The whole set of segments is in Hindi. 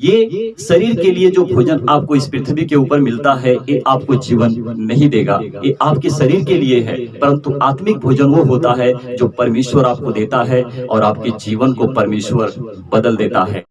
ये शरीर के लिए जो भोजन आपको इस पृथ्वी के ऊपर मिलता है, ये आपको जीवन नहीं देगा, ये आपके शरीर के लिए है। परंतु आत्मिक भोजन वो होता है जो परमेश्वर आपको देता है और आपके जीवन को परमेश्वर बदल देता है।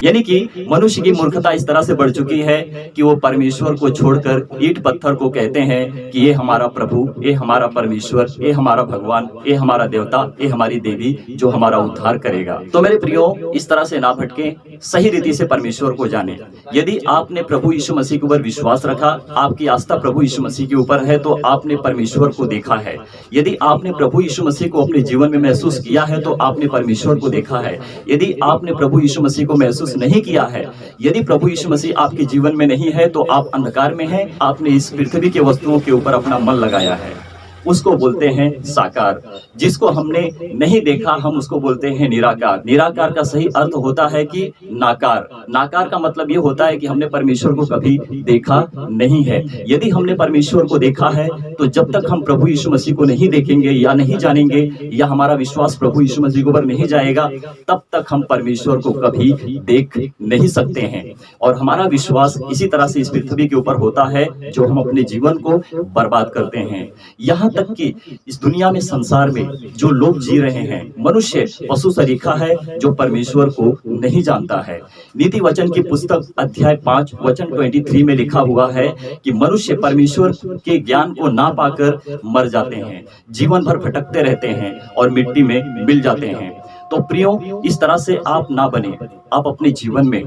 यानी कि मनुष्य की मूर्खता इस तरह से बढ़ चुकी है कि वो परमेश्वर को छोड़कर ईंट पत्थर को कहते हैं कि ये हमारा प्रभु, ये हमारा परमेश्वर, ये हमारा भगवान, ये हमारा देवता, ये हमारी देवी जो हमारा उद्धार करेगा। तो मेरे प्रियो, इस तरह से ना भटके, सही रीति से परमेश्वर को जाने। यदि आपने प्रभु यीशु मसीह के ऊपर विश्वास रखा, आपकी आस्था प्रभु यीशु मसीह के ऊपर है, तो आपने परमेश्वर को देखा है। यदि आपने प्रभु यीशु मसीह को अपने जीवन में महसूस किया है, तो आपने परमेश्वर को देखा है। यदि आपने प्रभु यीशु मसीह को महसूस नहीं किया है, यदि प्रभु यीशु मसीह आपके जीवन में नहीं है, तो आप अंधकार में हैं। आपने इस पृथ्वी के वस्तुओं के ऊपर अपना मन लगाया है। उसको बोलते हैं साकार। जिसको हमने नहीं देखा, हम उसको बोलते हैं निराकार। निराकार का सही अर्थ होता है कि नाकार। नाकार का मतलब ये होता है कि हमने परमेश्वर को कभी देखा नहीं है। यदि हमने परमेश्वर को देखा है, तो जब तक हम प्रभु यीशु मसीह को नहीं देखेंगे या नहीं जानेंगे, या हमारा विश्वास प्रभु यीशु मसीह के ऊपर नहीं जाएगा, तब तक हम परमेश्वर को कभी देख नहीं सकते हैं। और हमारा विश्वास इसी तरह से इस पृथ्वी के ऊपर होता है, जो हम अपने जीवन को बर्बाद करते हैं। यहाँ तक कि इस दुनिया में, संसार में जो लोग जी रहे हैं, मनुष्य पशु सरीखा है जो परमेश्वर को नहीं जानता है। नीति वचन की पुस्तक अध्याय 5 वचन 23 में लिखा हुआ है कि मनुष्य परमेश्वर के ज्ञान को ना पाकर मर जाते हैं, जीवन भर भटकते रहते हैं और मिट्टी में मिल जाते हैं। तो प्रियो, इस तरह से आप ना बने। आप अपने जीवन में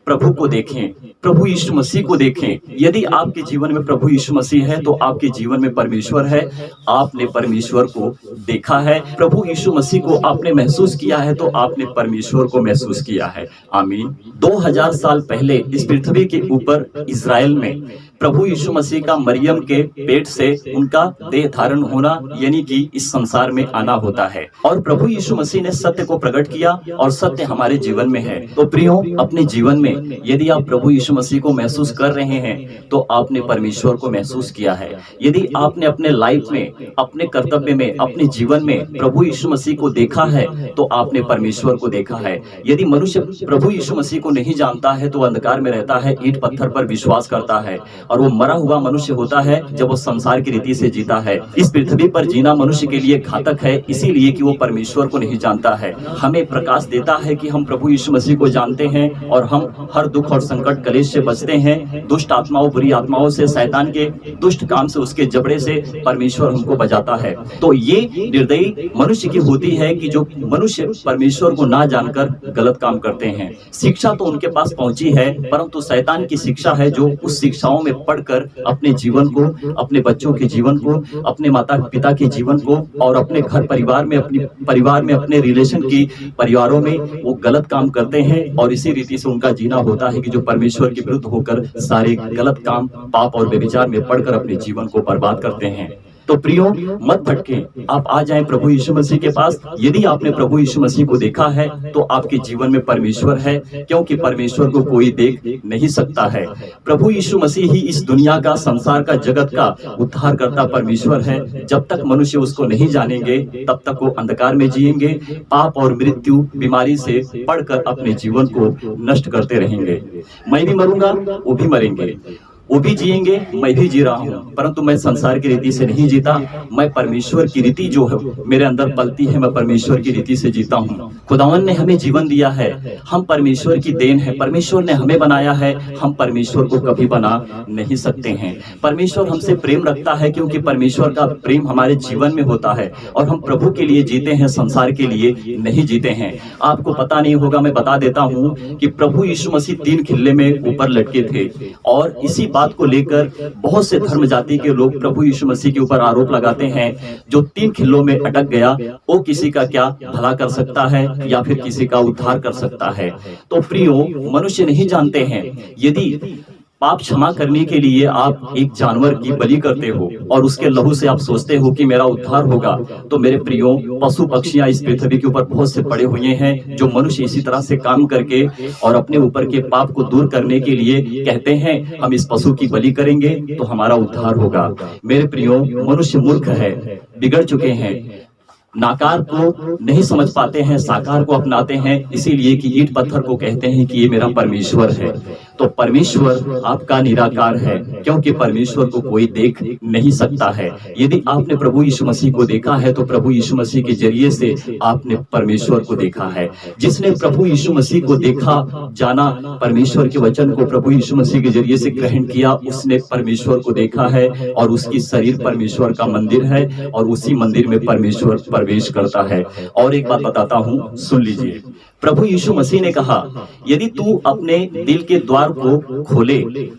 प्रभु को देखें, प्रभु यीशु मसीह को देखें। यदि आपके जीवन में प्रभु यीशु मसीह है, तो आपके जीवन में परमेश्वर है। आपने परमेश्वर को देखा है, प्रभु यीशु मसीह को आपने महसूस किया है, तो आपने परमेश्वर को महसूस किया है। आमीन। 2000 साल पहले इस पृथ्वी के ऊपर इज़राइल में प्रभु यीशु मसीह का मरियम के पेट से उनका देह धारण होना, यानी कि इस संसार में आना होता है। और प्रभु यीशु मसीह ने सत्य को प्रकट किया और सत्य हमारे जीवन में है। तो प्रियो, अपने जीवन में यदि आप प्रभु यीशु मसीह को महसूस कर रहे हैं, तो आपने परमेश्वर को महसूस किया है। यदि आपने अपने लाइफ में, अपने कर्तव्य में, अपने जीवन में प्रभु यीशु मसीह को देखा है, तो आपने परमेश्वर को देखा है। यदि मनुष्य प्रभु यीशु मसीह को नहीं जानता है, तो अंधकार में रहता है, ईंट पत्थर पर विश्वास करता है, और वो मरा हुआ मनुष्य होता है जब वो संसार की रीति से जीता है। इस पृथ्वी पर जीना मनुष्य के लिए घातक है, इसीलिए कि वो परमेश्वर को नहीं जानता है। हमें प्रकाश देता है कि हम प्रभु यीशु मसीह को जानते हैं और हम हर दुख और संकट कलेश से बचते हैं। दुष्ट आत्माओं, बुरी आत्माओं से, शैतान के दुष्ट काम से, उसके जबड़े से परमेश्वर हमको बचाता है। तो ये निर्दयी मनुष्य की होती है कि जो मनुष्य परमेश्वर को ना जानकर गलत काम करते हैं। शिक्षा तो उनके पास पहुंची है, परंतु शैतान की शिक्षा है जो उस शिक्षाओं में पढ़कर अपने जीवन को, अपने बच्चों के जीवन को, अपने माता पिता के जीवन को और अपने घर परिवार में, अपने परिवार में, अपने रिलेशन की परिवारों में वो गलत काम करते हैं। और इसी रीति से उनका जीना होता है कि जो परमेश्वर के विरुद्ध होकर सारे गलत काम, पाप और व्यभिचार में पढ़कर अपने जीवन को बर्बाद करते हैं। तो प्रियो, मत भटके, आप आ जाएं प्रभु यीशु मसीह के पास। यदि आपने प्रभु यीशु मसीह को देखा है, तो आपके जीवन में परमेश्वर है, क्योंकि परमेश्वर को कोई देख नहीं सकता है। प्रभु यीशु मसीह ही इस दुनिया का, संसार का, जगत का उद्धार करता परमेश्वर है। जब तक मनुष्य उसको नहीं जानेंगे, तब तक वो अंधकार में जिएंगे, पाप और मृत्यु, बीमारी से पढ़कर अपने जीवन को नष्ट करते रहेंगे। मैं भी मरूंगा, वो भी मरेंगे, वो भी जिएंगे, मैं भी जी रहा हूँ, परंतु मैं संसार की रीति से नहीं जीता। मैं परमेश्वर की रीति जो है मेरे अंदर पलती है, मैं परमेश्वर की रीति से जीता हूँ। खुदावन ने हमें जीवन दिया है, हम परमेश्वर की देन है, परमेश्वर ने हमें बनाया है, हम परमेश्वर को कभी बना नहीं सकते हैं। परमेश्वर हमसे प्रेम रखता है, क्योंकि परमेश्वर का प्रेम हमारे जीवन में होता है और हम प्रभु के लिए जीते हैं, संसार के लिए नहीं जीते हैं। आपको पता नहीं होगा, मैं बता देता हूँ कि प्रभु यीशु मसीह 3 खिल्ले में ऊपर लटके थे, और इसी बात को लेकर बहुत से धर्म जाति के लोग प्रभु यीशु मसीह के ऊपर आरोप लगाते हैं, जो 3 खिल्लों में अटक गया, वो किसी का क्या भला कर सकता है या फिर किसी का उद्धार कर सकता है। तो प्रियो, मनुष्य नहीं जानते हैं। यदि पाप क्षमा करने के लिए आप एक जानवर की बलि करते हो और उसके लहू से आप सोचते हो कि मेरा उद्धार होगा, तो मेरे प्रियो, पशु पक्षियां इस पृथ्वी के ऊपर बहुत से पड़े हुए हैं जो मनुष्य इसी तरह से काम करके और अपने ऊपर के पाप को दूर करने के लिए कहते हैं हम इस पशु की बलि करेंगे तो हमारा उद्धार होगा। मेरे प्रियो, मनुष्य मूर्ख है, बिगड़ चुके हैं, नाकार को नहीं समझ पाते हैं, साकार को अपनाते हैं, इसीलिए कि ईंट पत्थर को कहते हैं कि ये मेरा परमेश्वर है। तो परमेश्वर आपका निराकार है, क्योंकि परमेश्वर को कोई देख नहीं सकता है। यदि आपने प्रभु यीशु मसीह को देखा है तो प्रभु यीशु मसीह के जरिए से आपने परमेश्वर को देखा है। जिसने प्रभु यीशु मसीह को देखा, जाना, परमेश्वर के वचन को प्रभु यीशु मसीह के जरिए से ग्रहण किया, उसने परमेश्वर को देखा है और उसकी शरीर परमेश्वर का मंदिर है और उसी मंदिर में परमेश्वर प्रवेश करता है। और एक बात बताता हूं, सुन लीजिए। प्रभु यीशु मसीह ने कहा, यदि तू अपने दिल के द्वार को खोले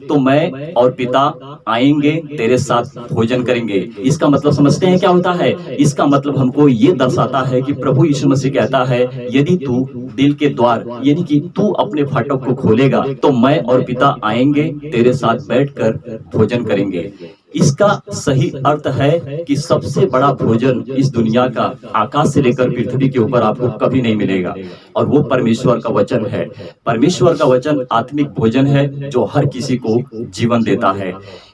तो मैं और पिता आएंगे, तेरे साथ भोजन करेंगे। इसका मतलब समझते हैं क्या होता है? इसका मतलब हमको ये दर्शाता है कि प्रभु यीशु मसीह कहता है, यदि तू दिल के द्वार यानी कि तू अपने फाटक को खोलेगा तो मैं और पिता आएंगे, तेरे साथ बैठकर भोजन करेंगे। इसका सही अर्थ है कि सबसे बड़ा भोजन इस दुनिया का आकाश से लेकर पृथ्वी के ऊपर आपको कभी नहीं मिलेगा, और वो परमेश्वर का वचन है। परमेश्वर का वचन आत्मिक भोजन है जो हर किसी को जीवन देता है।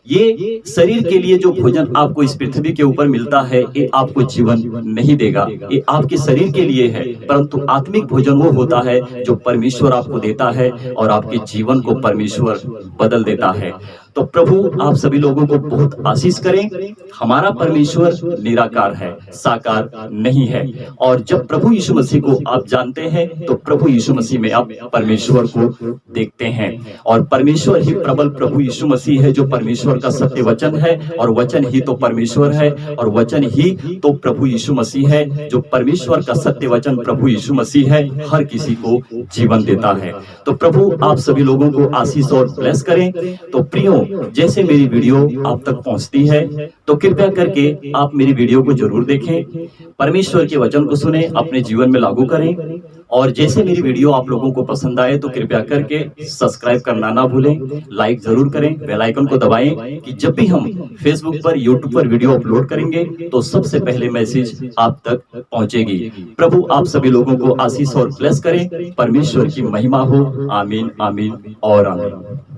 ये शरीर के लिए जो भोजन आपको इस पृथ्वी के ऊपर मिलता है, ये आपको जीवन नहीं देगा, ये आपके शरीर के लिए है, परंतु आत्मिक भोजन वो होता है जो परमेश्वर आपको देता है और आपके जीवन को परमेश्वर बदल देता है। तो प्रभु आप सभी लोगों को बहुत आशीष करें। हमारा परमेश्वर निराकार है, साकार नहीं है, और जब प्रभु यीशु मसीह को आप जानते हैं तो प्रभु यीशु मसीह में आप परमेश्वर को देखते हैं, और परमेश्वर ही प्रबल प्रभु यीशु मसीह है जो परमेश्वर का सत्य वचन है, और वचन ही तो परमेश्वर है, और वचन ही तो प्रभु यीशु मसीह है। जो परमेश्वर का सत्य वचन प्रभु यीशु मसीह है, हर किसी को जीवन देता है। तो प्रभु आप सभी लोगों को आशीष और ब्लेस करें। तो प्रियो, जैसे मेरी वीडियो आप तक पहुंचती है तो कृपया करके आप मेरी वीडियो को जरूर देखें, परमेश्वर के वचन को सुने, अपने जीवन में लागू करें, और जैसे मेरी वीडियो आप लोगों को पसंद आए तो कृपया करके सब्सक्राइब करना ना भूलें, लाइक जरूर करें, बेल आइकन को दबाएं कि जब भी हम फेसबुक पर, यूट्यूब पर वीडियो अपलोड करेंगे तो सबसे पहले मैसेज आप तक पहुंचेगी। प्रभु आप सभी लोगों को आशीष और ब्लेस करें। परमेश्वर की महिमा हो। आमीन, आमीन और आमीन।